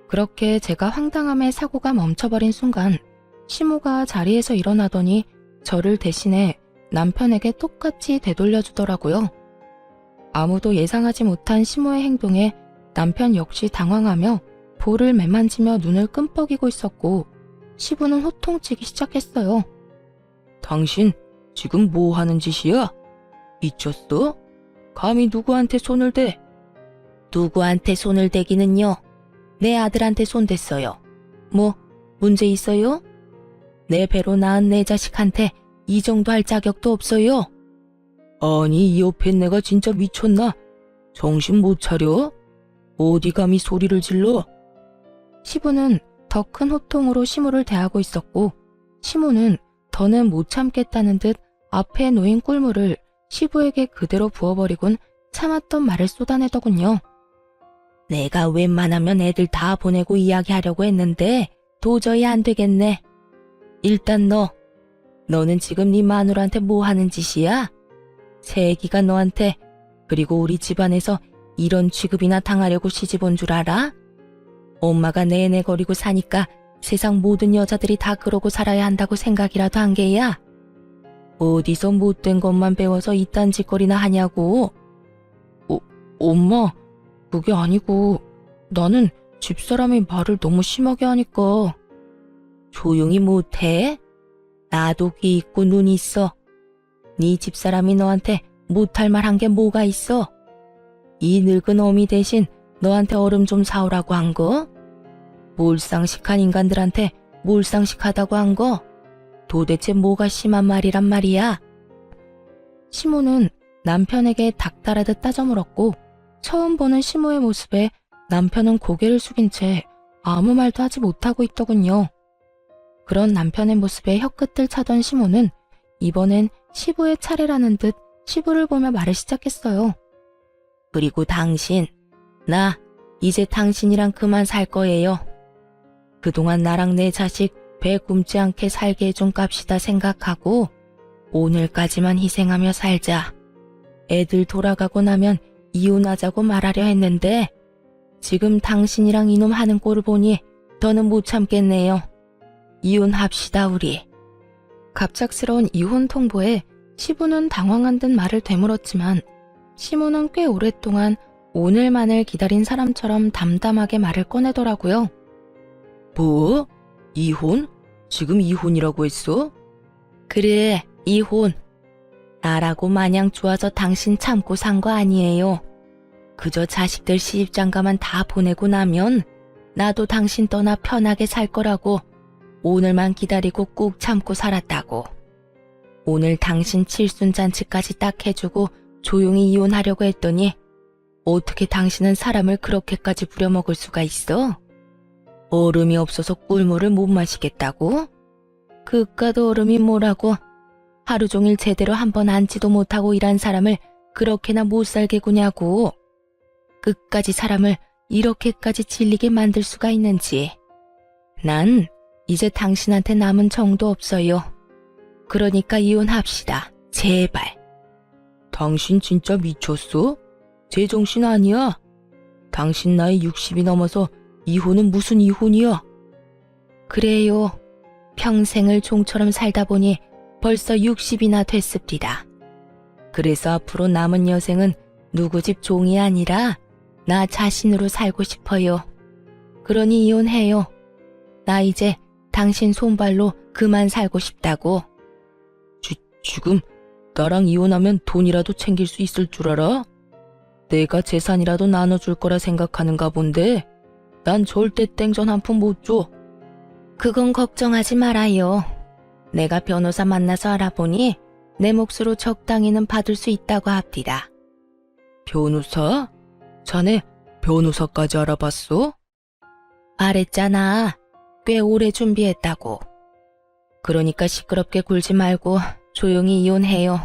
그렇게 제가 황당함에 사고가 멈춰버린 순간 시모가 자리에서 일어나더니 저를 대신해 남편에게 똑같이 되돌려주더라고요. 아무도 예상하지 못한 시모의 행동에 남편 역시 당황하며 볼을 매만지며 눈을 끔뻑이고 있었고 시부는 호통치기 시작했어요. 당신 지금 뭐 하는 짓이야? 미쳤어? 감히 누구한테 손을 대? 누구한테 손을 대기는요? 내 아들한테 손 댔어요. 뭐 문제 있어요? 내 배로 낳은 내 자식한테 이 정도 할 자격도 없어요? 아니 이 옆에 내가 진짜 미쳤나? 정신 못 차려? 어디 감히 소리를 질러? 시부는 더 큰 호통으로 시모를 대하고 있었고 시모는 더는 못 참겠다는 듯 앞에 놓인 꿀물을 시부에게 그대로 부어버리곤 참았던 말을 쏟아내더군요. 내가 웬만하면 애들 다 보내고 이야기하려고 했는데 도저히 안 되겠네. 일단 너는 지금 네 마누라한테 뭐 하는 짓이야? 새애기가 너한테, 그리고 우리 집안에서 이런 취급이나 당하려고 시집 온 줄 알아? 엄마가 내내거리고 사니까 세상 모든 여자들이 다 그러고 살아야 한다고 생각이라도 한 게야? 어디서 못된 것만 배워서 이딴 짓거리나 하냐고. 엄마, 그게 아니고 나는 집사람이 말을 너무 심하게 하니까. 조용히 못해? 나도 귀 있고 눈 있어. 네 집사람이 너한테 못할 말 한 게 뭐가 있어? 이 늙은 어미 대신 너한테 얼음 좀 사오라고 한 거? 몰상식한 인간들한테 몰상식하다고 한 거? 도대체 뭐가 심한 말이란 말이야? 시모는 남편에게 닥달하듯 따져물었고 처음 보는 시모의 모습에 남편은 고개를 숙인 채 아무 말도 하지 못하고 있더군요. 그런 남편의 모습에 혀끝을 차던 시모는 이번엔 시부의 차례라는 듯 시부를 보며 말을 시작했어요. 그리고 당신, 나 이제 당신이랑 그만 살 거예요. 그동안 나랑 내 자식 배 굶지 않게 살게 해준 값이다 생각하고 오늘까지만 희생하며 살자. 애들 돌아가고 나면 이혼하자고 말하려 했는데 지금 당신이랑 이놈 하는 꼴을 보니 더는 못 참겠네요. 이혼합시다 우리. 갑작스러운 이혼 통보에 시부는 당황한 듯 말을 되물었지만 시모는 꽤 오랫동안 오늘만을 기다린 사람처럼 담담하게 말을 꺼내더라고요. 뭐? 이혼? 지금 이혼이라고 했어? 그래, 이혼. 나라고 마냥 좋아서 당신 참고 산 거 아니에요. 그저 자식들 시집장가만 다 보내고 나면 나도 당신 떠나 편하게 살 거라고 오늘만 기다리고 꾹 참고 살았다고. 오늘 당신 칠순잔치까지 딱 해주고 조용히 이혼하려고 했더니 어떻게 당신은 사람을 그렇게까지 부려먹을 수가 있어? 얼음이 없어서 꿀물을 못 마시겠다고? 그깟 얼음이 뭐라고? 하루 종일 제대로 한번 앉지도 못하고 일한 사람을 그렇게나 못 살게 구냐고. 끝까지 사람을 이렇게까지 질리게 만들 수가 있는지. 난 이제 당신한테 남은 정도 없어요. 그러니까 이혼합시다. 제발. 당신 진짜 미쳤어? 제정신 아니야? 당신 나이 60이 넘어서 이혼은 무슨 이혼이야? 그래요. 평생을 종처럼 살다 보니 벌써 60이나 됐습니다. 그래서 앞으로 남은 여생은 누구 집 종이 아니라 나 자신으로 살고 싶어요. 그러니 이혼해요. 나 이제 당신 손발로 그만 살고 싶다고. 지금 나랑 이혼하면 돈이라도 챙길 수 있을 줄 알아? 내가 재산이라도 나눠줄 거라 생각하는가 본데 난 절대 땡전 한 푼 못 줘. 그건 걱정하지 말아요. 내가 변호사 만나서 알아보니 내 몫으로 적당히는 받을 수 있다고 합디다. 변호사? 자네 변호사까지 알아봤어? 말했잖아. 꽤 오래 준비했다고. 그러니까 시끄럽게 굴지 말고 조용히 이혼해요.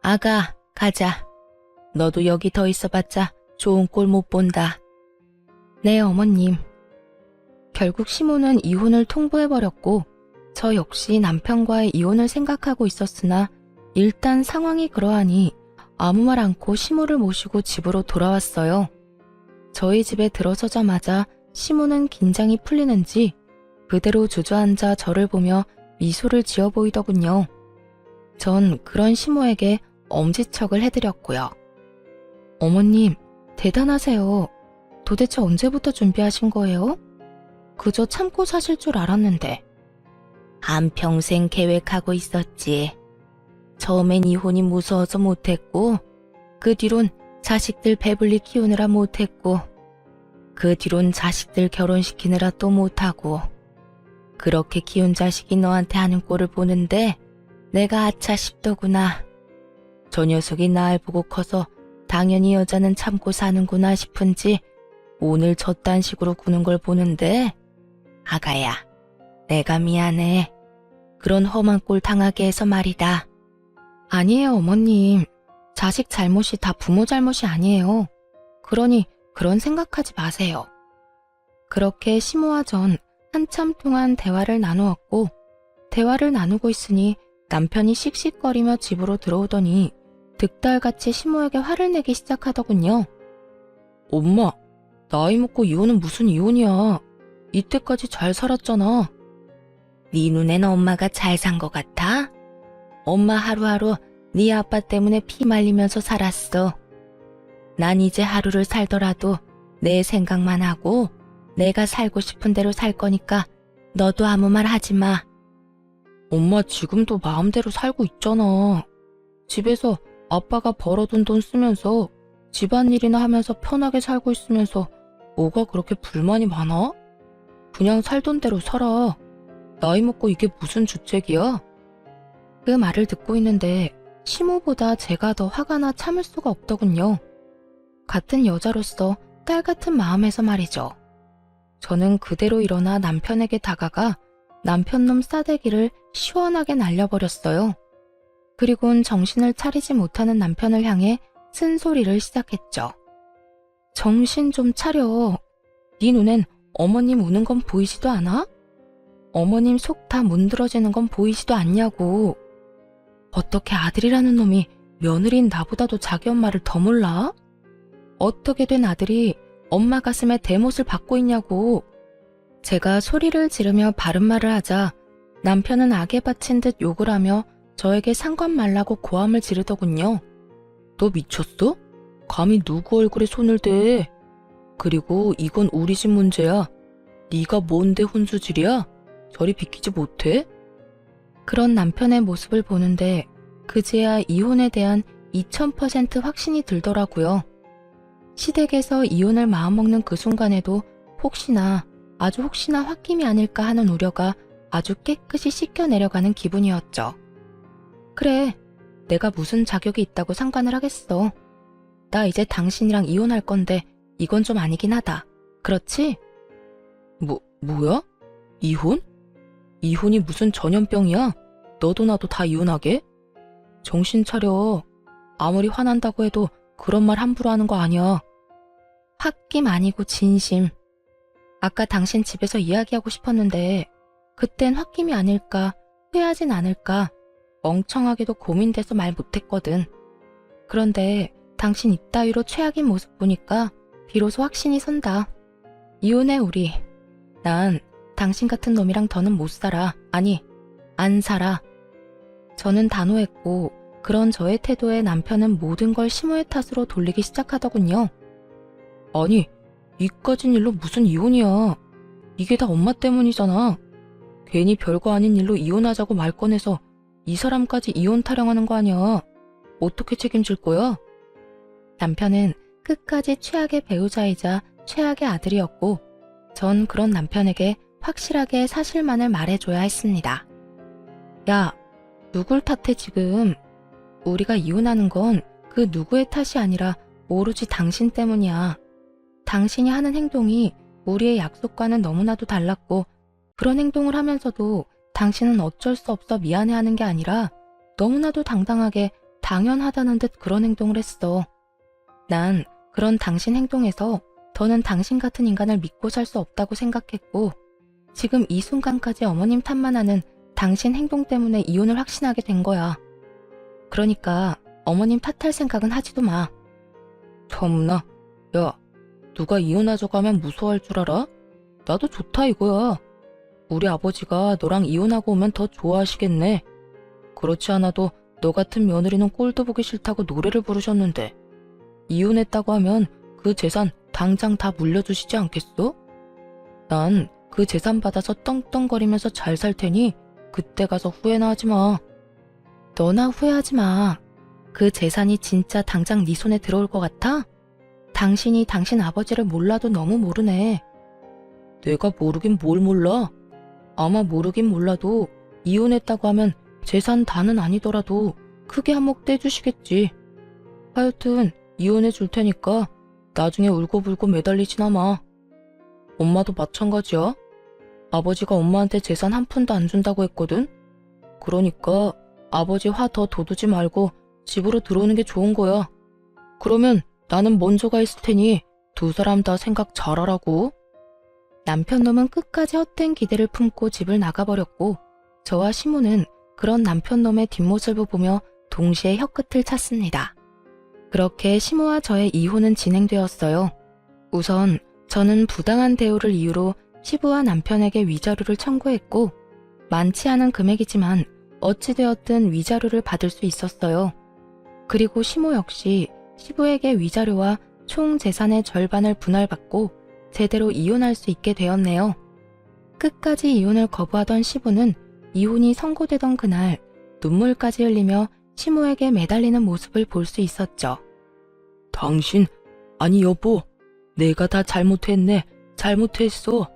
아가, 가자. 너도 여기 더 있어봤자 좋은 꼴 못 본다. 네, 어머님. 결국 시모는 이혼을 통보해버렸고 저 역시 남편과의 이혼을 생각하고 있었으나 일단 상황이 그러하니 아무 말 않고 시모를 모시고 집으로 돌아왔어요. 저희 집에 들어서자마자 시모는 긴장이 풀리는지 그대로 주저앉아 저를 보며 미소를 지어 보이더군요. 전 그런 시모에게 엄지척을 해드렸고요. 어머님, 대단하세요. 도대체 언제부터 준비하신 거예요? 그저 참고 사실 줄 알았는데. 한평생 계획하고 있었지. 처음엔 이혼이 무서워서 못했고, 그 뒤론 자식들 배불리 키우느라 못했고, 그 뒤론 자식들 결혼시키느라 또 못하고, 그렇게 키운 자식이 너한테 하는 꼴을 보는데 내가 아차 싶더구나. 저 녀석이 날 보고 커서 당연히 여자는 참고 사는구나 싶은지 오늘 저딴 식으로 구는 걸 보는데 아가야, 내가 미안해. 그런 험한 꼴 당하게 해서 말이다. 아니에요, 어머님. 자식 잘못이 다 부모 잘못이 아니에요. 그러니 그런 생각하지 마세요. 그렇게 시모와 전 한참 동안 대화를 나누었고 대화를 나누고 있으니 남편이 씩씩거리며 집으로 들어오더니 득달같이 시모에게 화를 내기 시작하더군요. 엄마, 나이 먹고 이혼은 무슨 이혼이야. 이때까지 잘 살았잖아. 네 눈엔 엄마가 잘 산 것 같아? 엄마 하루하루 네 아빠 때문에 피 말리면서 살았어. 난 이제 하루를 살더라도 내 생각만 하고 내가 살고 싶은 대로 살 거니까 너도 아무 말 하지 마. 엄마 지금도 마음대로 살고 있잖아. 집에서 아빠가 벌어둔 돈 쓰면서 집안일이나 하면서 편하게 살고 있으면서 뭐가 그렇게 불만이 많아? 그냥 살던 대로 살아. 나이 먹고 이게 무슨 주책이야? 그 말을 듣고 있는데 시모보다 제가 더 화가 나 참을 수가 없더군요. 같은 여자로서 딸 같은 마음에서 말이죠. 저는 그대로 일어나 남편에게 다가가 남편놈 싸대기를 시원하게 날려버렸어요. 그리곤 정신을 차리지 못하는 남편을 향해 쓴소리를 시작했죠. 정신 좀 차려. 네 눈엔 어머님 우는 건 보이지도 않아? 어머님 속 다 문드러지는 건 보이지도 않냐고. 어떻게 아들이라는 놈이 며느리인 나보다도 자기 엄마를 더 몰라? 어떻게 된 아들이 엄마 가슴에 대못을 받고 있냐고. 제가 소리를 지르며 바른 말을 하자 남편은 악에 바친 듯 욕을 하며 저에게 상관 말라고 고함을 지르더군요. 너 미쳤어? 감히 누구 얼굴에 손을 대? 그리고 이건 우리 집 문제야. 네가 뭔데 혼수질이야? 저리 비키지 못해? 그런 남편의 모습을 보는데 그제야 이혼에 대한 2000% 확신이 들더라고요. 시댁에서 이혼을 마음먹는 그 순간에도 혹시나 아주 혹시나 홧김이 아닐까 하는 우려가 아주 깨끗이 씻겨 내려가는 기분이었죠. 그래, 내가 무슨 자격이 있다고 상관을 하겠어. 나 이제 당신이랑 이혼할 건데 이건 좀 아니긴 하다. 그렇지? 뭐야? 이혼? 이혼이 무슨 전염병이야? 너도 나도 다 이혼하게? 정신 차려. 아무리 화난다고 해도 그런 말 함부로 하는 거 아니야. 홧김 아니고 진심. 아까 당신 집에서 이야기하고 싶었는데 그땐 홧김이 아닐까, 후회하진 않을까 멍청하게도 고민돼서 말 못했거든. 그런데 당신 이따위로 최악인 모습 보니까 비로소 확신이 선다. 이혼해 우리. 난 당신 같은 놈이랑 더는 못 살아. 아니, 안 살아. 저는 단호했고 그런 저의 태도에 남편은 모든 걸 시모의 탓으로 돌리기 시작하더군요. 아니, 이까진 일로 무슨 이혼이야. 이게 다 엄마 때문이잖아. 괜히 별거 아닌 일로 이혼하자고 말 꺼내서 이 사람까지 이혼 타령하는 거 아니야. 어떻게 책임질 거야? 남편은 끝까지 최악의 배우자이자 최악의 아들이었고, 전 그런 남편에게 확실하게 사실만을 말해줘야 했습니다. 야, 누굴 탓해 지금? 우리가 이혼하는 건 그 누구의 탓이 아니라 오로지 당신 때문이야. 당신이 하는 행동이 우리의 약속과는 너무나도 달랐고, 그런 행동을 하면서도 당신은 어쩔 수 없어 미안해하는 게 아니라 너무나도 당당하게 당연하다는 듯 그런 행동을 했어. 난 그런 당신 행동에서 더는 당신 같은 인간을 믿고 살 수 없다고 생각했고, 지금 이 순간까지 어머님 탓만 하는 당신 행동 때문에 이혼을 확신하게 된 거야. 그러니까 어머님 탓할 생각은 하지도 마. 참나. 야, 누가 이혼하자고 하면 무서워할 줄 알아? 나도 좋다 이거야. 우리 아버지가 너랑 이혼하고 오면 더 좋아하시겠네. 그렇지 않아도 너 같은 며느리는 꼴도 보기 싫다고 노래를 부르셨는데, 이혼했다고 하면 그 재산 당장 다 물려주시지 않겠어? 난 그 재산 받아서 떵떵거리면서 잘 살 테니 그때 가서 후회나 하지 마. 너나 후회하지 마. 그 재산이 진짜 당장 네 손에 들어올 것 같아? 당신이 당신 아버지를 몰라도 너무 모르네. 내가 모르긴 뭘 몰라. 아마 모르긴 몰라도 이혼했다고 하면 재산 다는 아니더라도 크게 한몫 떼주시겠지. 하여튼 이혼해 줄 테니까 나중에 울고불고 매달리지나 마. 엄마도 마찬가지야. 아버지가 엄마한테 재산 한 푼도 안 준다고 했거든. 그러니까 아버지 화 더 돋우지 말고 집으로 들어오는 게 좋은 거야. 그러면 나는 먼저 가 있을 테니 두 사람 다 생각 잘하라고. 남편 놈은 끝까지 헛된 기대를 품고 집을 나가버렸고, 저와 시모는 그런 남편 놈의 뒷모습을 보며 동시에 혀끝을 찼습니다. 그렇게 시모와 저의 이혼은 진행되었어요. 우선 저는 부당한 대우를 이유로 시부와 남편에게 위자료를 청구했고, 많지 않은 금액이지만 어찌되었든 위자료를 받을 수 있었어요. 그리고 시모 역시 시부에게 위자료와 총 재산의 절반을 분할받고 제대로 이혼할 수 있게 되었네요. 끝까지 이혼을 거부하던 시부는 이혼이 선고되던 그날 눈물까지 흘리며 시모에게 매달리는 모습을 볼 수 있었죠. 당신, 아니 여보, 내가 다 잘못했네. 잘못했어.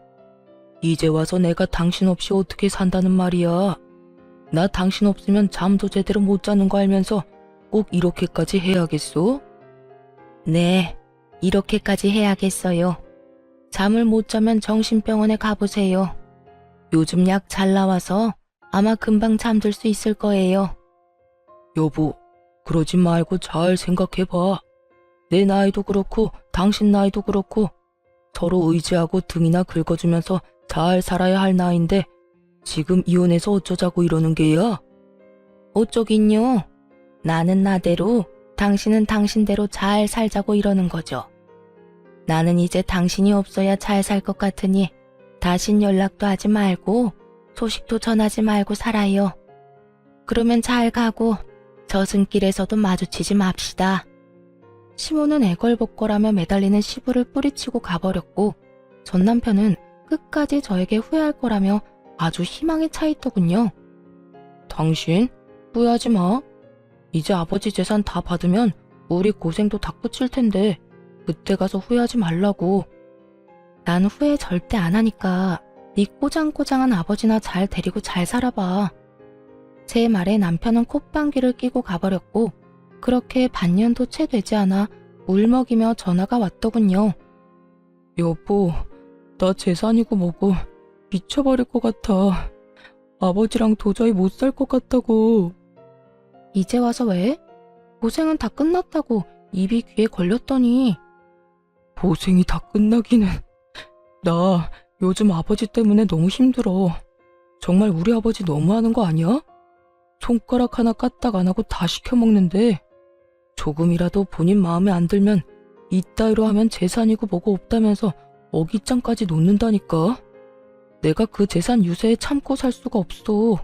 이제 와서 내가 당신 없이 어떻게 산다는 말이야. 나 당신 없으면 잠도 제대로 못 자는 거 알면서 꼭 이렇게까지 해야겠어? 네, 이렇게까지 해야겠어요. 잠을 못 자면 정신병원에 가보세요. 요즘 약 잘 나와서 아마 금방 잠들 수 있을 거예요. 여보, 그러지 말고 잘 생각해봐. 내 나이도 그렇고 당신 나이도 그렇고 서로 의지하고 등이나 긁어주면서 잘 살아야 할 나이인데 지금 이혼해서 어쩌자고 이러는 게야? 어쩌긴요. 나는 나대로, 당신은 당신대로 잘 살자고 이러는 거죠. 나는 이제 당신이 없어야 잘 살 것 같으니 다신 연락도 하지 말고 소식도 전하지 말고 살아요. 그러면 잘 가고 저승길에서도 마주치지 맙시다. 시모는 애걸복걸하며 매달리는 시부를 뿌리치고 가버렸고, 전 남편은 끝까지 저에게 후회할 거라며 아주 희망에 차 있더군요. 당신, 후회하지 마. 이제 아버지 재산 다 받으면 우리 고생도 다 끝일 텐데 그때 가서 후회하지 말라고. 난 후회 절대 안 하니까 네 꼬장꼬장한 아버지나 잘 데리고 잘 살아봐. 제 말에 남편은 콧방귀를 끼고 가버렸고, 그렇게 반년도 채 되지 않아 울먹이며 전화가 왔더군요. 여보, 나 재산이고 뭐고 미쳐버릴 것 같아. 아버지랑 도저히 못 살 것 같다고. 이제 와서 왜? 고생은 다 끝났다고 입이 귀에 걸렸더니. 고생이 다 끝나기는. 나 요즘 아버지 때문에 너무 힘들어. 정말 우리 아버지 너무하는 거 아니야? 손가락 하나 까딱 안 하고 다 시켜먹는데 조금이라도 본인 마음에 안 들면 이따위로 하면 재산이고 뭐고 없다면서 어깃장까지 놓는다니까. 내가 그 재산 유세에 참고 살 수가 없어.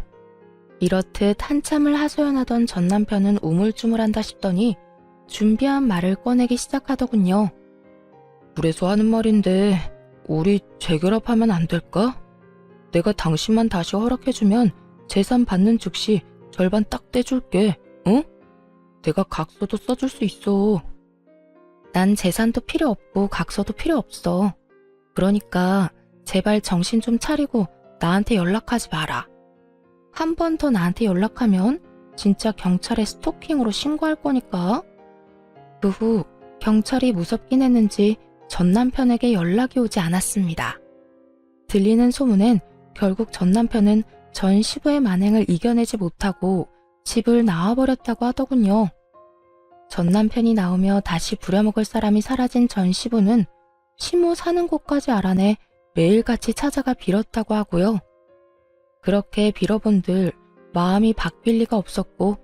이렇듯 한참을 하소연하던 전 남편은 우물쭈물한다 싶더니 준비한 말을 꺼내기 시작하더군요. 그래서 하는 말인데 우리 재결합하면 안 될까? 내가 당신만 다시 허락해주면 재산 받는 즉시 절반 딱 떼줄게. 응? 내가 각서도 써줄 수 있어. 난 재산도 필요 없고 각서도 필요 없어. 그러니까 제발 정신 좀 차리고 나한테 연락하지 마라. 한 번 더 나한테 연락하면 진짜 경찰에 스토킹으로 신고할 거니까. 그 후 경찰이 무섭긴 했는지 전 남편에게 연락이 오지 않았습니다. 들리는 소문엔 결국 전 남편은 전 시부의 만행을 이겨내지 못하고 집을 나와버렸다고 하더군요. 전 남편이 나오며 다시 부려먹을 사람이 사라진 전 시부는 시모 사는 곳까지 알아내 매일같이 찾아가 빌었다고 하고요. 그렇게 빌어본들 마음이 바뀔 리가 없었고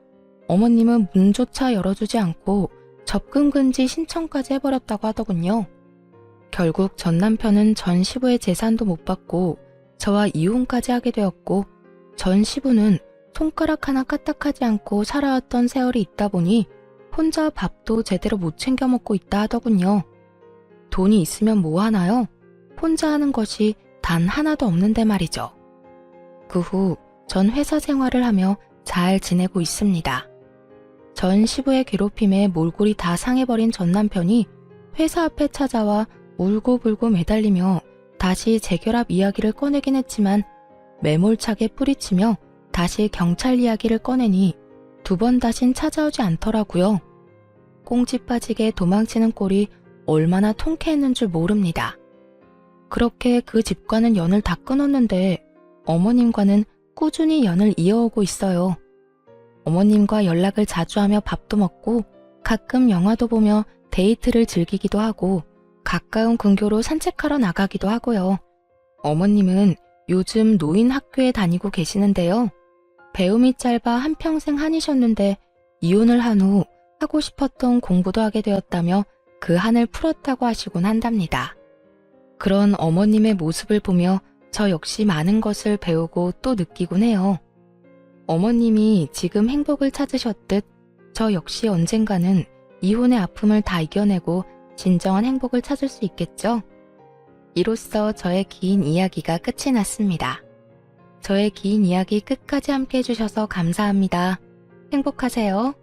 어머님은 문조차 열어주지 않고 접근 금지 신청까지 해버렸다고 하더군요. 결국 전 남편은 전 시부의 재산도 못 받고 저와 이혼까지 하게 되었고 전 시부는 손가락 하나 까딱하지 않고 살아왔던 세월이 있다 보니 혼자 밥도 제대로 못 챙겨 먹고 있다 하더군요. 돈이 있으면 뭐 하나요? 혼자 하는 것이 단 하나도 없는데 말이죠. 그 후 전 회사 생활을 하며 잘 지내고 있습니다. 전 시부의 괴롭힘에 몰골이 다 상해버린 전 남편이 회사 앞에 찾아와 울고불고 매달리며 다시 재결합 이야기를 꺼내긴 했지만 매몰차게 뿌리치며 다시 경찰 이야기를 꺼내니 2번 다신 찾아오지 않더라고요. 꽁지 빠지게 도망치는 꼴이 얼마나 통쾌했는 줄 모릅니다. 그렇게 그 집과는 연을 다 끊었는데 어머님과는 꾸준히 연을 이어오고 있어요. 어머님과 연락을 자주 하며 밥도 먹고 가끔 영화도 보며 데이트를 즐기기도 하고 가까운 근교로 산책하러 나가기도 하고요. 어머님은 요즘 노인 학교에 다니고 계시는데요. 배움이 짧아 한평생 한이셨는데 이혼을 한 후 하고 싶었던 공부도 하게 되었다며 그 한을 풀었다고 하시곤 한답니다. 그런 어머님의 모습을 보며 저 역시 많은 것을 배우고 또 느끼곤 해요. 어머님이 지금 행복을 찾으셨듯 저 역시 언젠가는 이혼의 아픔을 다 이겨내고 진정한 행복을 찾을 수 있겠죠? 이로써 저의 긴 이야기가 끝이 났습니다. 저의 긴 이야기 끝까지 함께 해주셔서 감사합니다. 행복하세요.